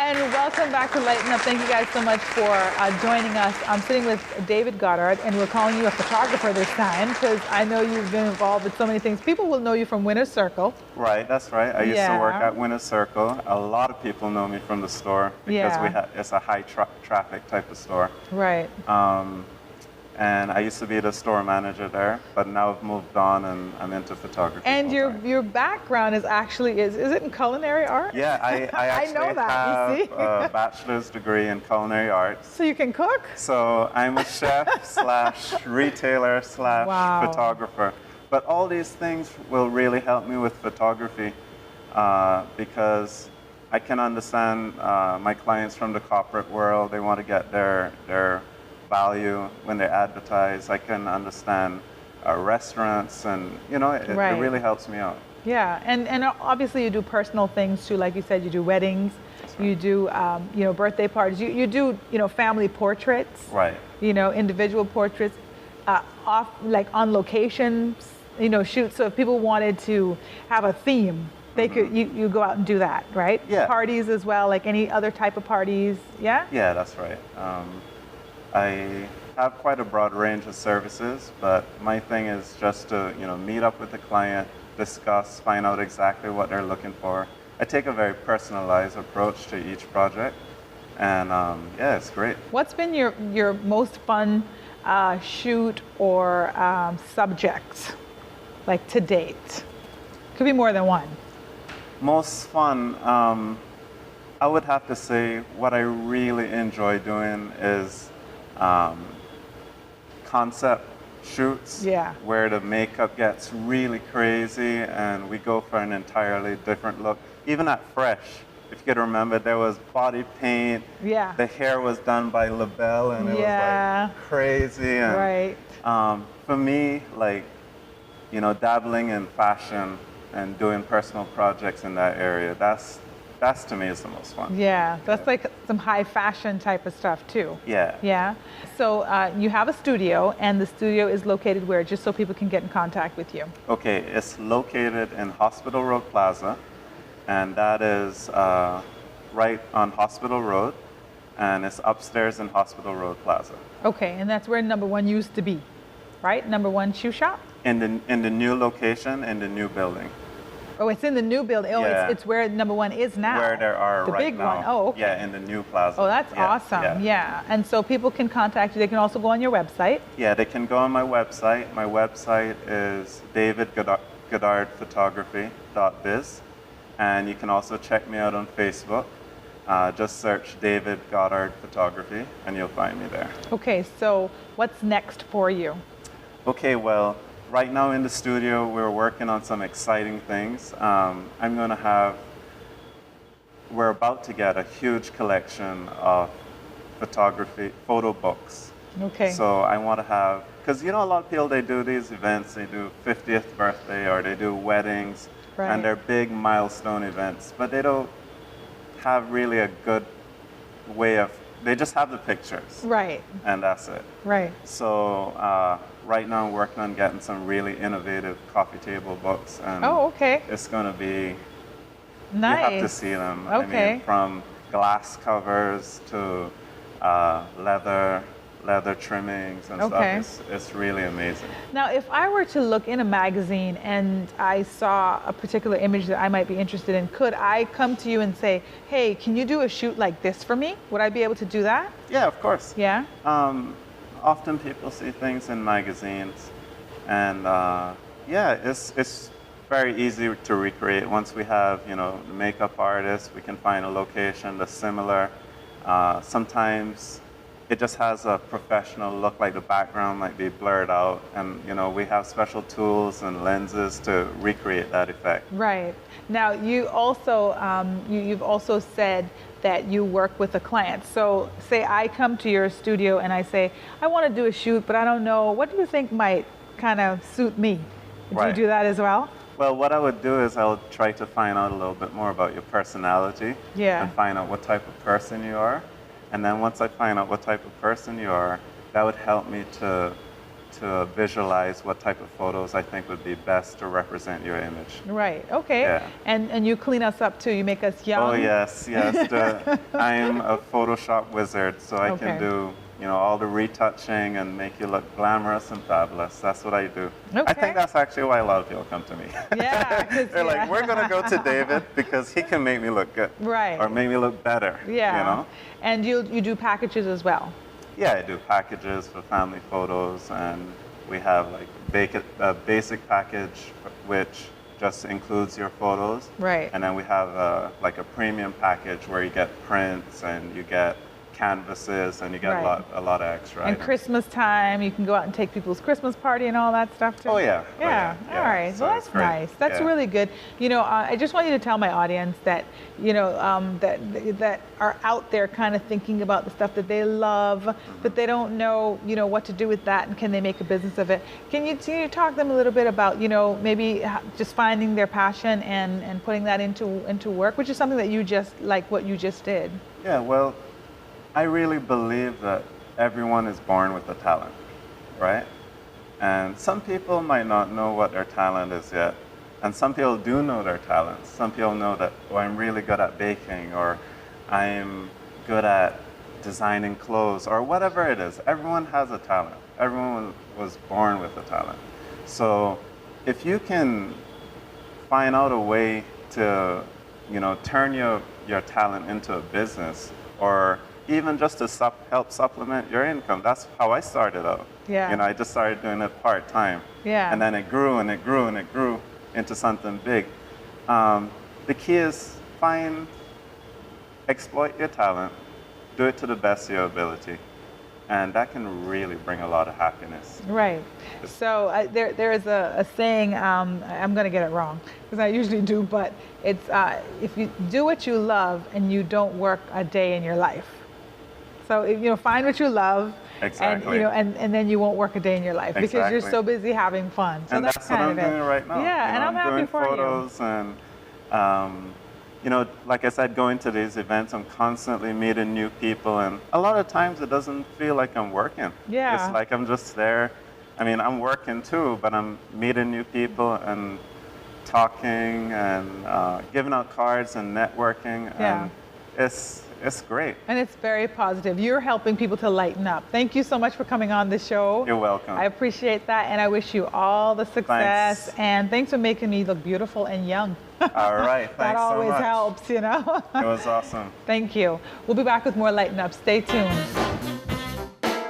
And welcome back to Lighten Up. Thank you guys so much for joining us. I'm sitting with David Goddard, and we're calling you a photographer this time because I know you've been involved with so many things. People will know you from Winner's Circle. Right, that's right. I used to work Yeah. at Winner's Circle. A lot of people know me from the store because Yeah. it's a high traffic type of store. Right. And I used to be the store manager there, but now I've moved on and I'm into photography. And full-time. your background is it in culinary art? Yeah, I actually know that, you have a bachelor's degree in culinary arts. So you can cook? So I'm a chef slash retailer slash Wow. photographer. But all these things will really help me with photography because I can understand my clients from the corporate world. They want to get their value when they advertise. I can understand restaurants, and it Right. really helps me out. Yeah, and obviously you do personal things too. Like you said, you do weddings, right. you do birthday parties, you do family portraits, Right. Individual portraits, like on location, shoots. So if people wanted to have a theme, they could you go out and do that, right? Yeah. Parties as well, like any other type of parties. Yeah. Yeah, that's right. I have quite a broad range of services, but my thing is just to meet up with the client, discuss, find out exactly what they're looking for. I take a very personalized approach to each project, and yeah, it's great. What's been your most fun shoot or subject, like to date? Could be more than one. Most fun, I would have to say what I really enjoy doing is concept shoots, Yeah. where the makeup gets really crazy and we go for an entirely different look. Even at Fresh, if you could remember, there was body paint. Yeah. The hair was done by LaBelle, and it was like crazy. And, Right. For me, like, dabbling in fashion and doing personal projects in that area, that's to me is the most fun. Yeah, that's like some high fashion type of stuff too. Yeah. Yeah. So you have a studio, and the studio is located where, just so people can get in contact with you? Okay, it's located in Hospital Road Plaza, and that is right on Hospital Road, and it's upstairs in Hospital Road Plaza. Okay, and that's where number one used to be, right? Number one shoe shop? In the new location, in the new building. Oh, it's in the new building. Oh, Yeah. it's where number one is now. Where there are the right big now. one. Oh, okay. Yeah, in the new plaza. Oh, that's Yeah, awesome. Yeah. And so people can contact you. They can also go on your website. Yeah, they can go on my website. My website is davidgoddardphotography.biz. And you can also check me out on Facebook. Just search David Goddard Photography, and you'll find me there. Okay, so what's next for you? Okay, well, right now in the studio, we're working on some exciting things. We're about to get a huge collection of photo books. Okay. So I want to have, because a lot of people, they do these events, they do 50th birthday or they do weddings, Right. and they're big milestone events, but they don't have really a good way of, they just have the pictures. Right. And that's it. Right. So right now I'm working on getting some really innovative coffee table books, and Oh, okay. it's going to be, Nice. you have to see them. I Okay. mean, from glass covers to leather trimmings and Okay. stuff. It's really amazing. Now, if I were to look in a magazine and I saw a particular image that I might be interested in, could I come to you and say, hey, can you do a shoot like this for me? Would I be able to do that? Yeah, of course. Yeah? Often people see things in magazines, and yeah, it's very easy to recreate. Once we have, the makeup artist, we can find a location that's similar. Sometimes it just has a professional look, like the background might be blurred out, and we have special tools and lenses to recreate that effect. Right. Now, you also you've also said that you work with a client. So say I come to your studio and I say, I want to do a shoot, but I don't know, what do you think might kind of suit me? Would Right. you do that as well? Well, what I would do is I would try to find out a little bit more about your personality, Yeah. and find out what type of person you are. And then once I find out what type of person you are, that would help me to to visualize what type of photos I think would be best to represent your image. Right. Okay. Yeah. And you clean us up too. You make us young. Oh yes, yes. I am a Photoshop wizard, so I can do, you know, all the retouching and make you look glamorous and fabulous. That's what I do. Okay. I think that's actually why a lot of people come to me. Yeah. They're like, we're gonna go to David because he can make me look good. Right. Or make me look better. Yeah. You know? And you do packages as well. Yeah, I do packages for family photos, and we have like a basic package which just includes your photos. Right. And then we have like a premium package where you get prints and you get canvases and you get a lot of extra And items. Christmas time, you can go out and take people's Christmas party and all that stuff too. Oh yeah. Yeah. Oh, yeah. All right. So Well, that's great. nice. That's Yeah. really good. You know, I just want you to tell my audience that, you know, that are out there kind of thinking about the stuff that they love, but they don't know, you know, what to do with that, and can they make a business of it? Can you talk to them a little bit about, you know, maybe just finding their passion and putting that into work, which is something that you just like what you just did. Yeah, well, I really believe that everyone is born with a talent, right? And some people might not know what their talent is yet. And some people do know their talents. Some people know that, oh, I'm really good at baking, or I'm good at designing clothes, or whatever it is. Everyone has a talent. Everyone was born with a talent. So if you can find out a way to, you know, turn your talent into a business, or even just to help supplement your income. That's how I started out. Yeah. You know, I just started doing it part-time. Yeah. And then it grew and it grew and it grew into something big. The key is exploit your talent, do it to the best of your ability, and that can really bring a lot of happiness. Right. So there is a saying, I'm going to get it wrong because I usually do, but it's if you do what you love and you don't work a day in your life. So you know, find what you love, Exactly. and you know, and then you won't work a day in your life because you're Exactly. so busy having fun. So And that's what I'm doing right now. Yeah, You and know, I'm happy doing for photos you. and you know, like I said, going to these events, I'm constantly meeting new people, and a lot of times it doesn't feel like I'm working. Yeah. It's like I'm just there. I mean, I'm working too, but I'm meeting new people and talking and giving out cards and networking, Yeah. and it's great. And it's very positive. You're helping people to lighten up. Thank you so much for coming on the show. You're welcome. I appreciate that, and I wish you all the success. Thanks. And thanks for making me look beautiful and young. All right, thanks That so always much. helps, you know. It was awesome. Thank you. We'll be back with more Lighten Up. Stay tuned.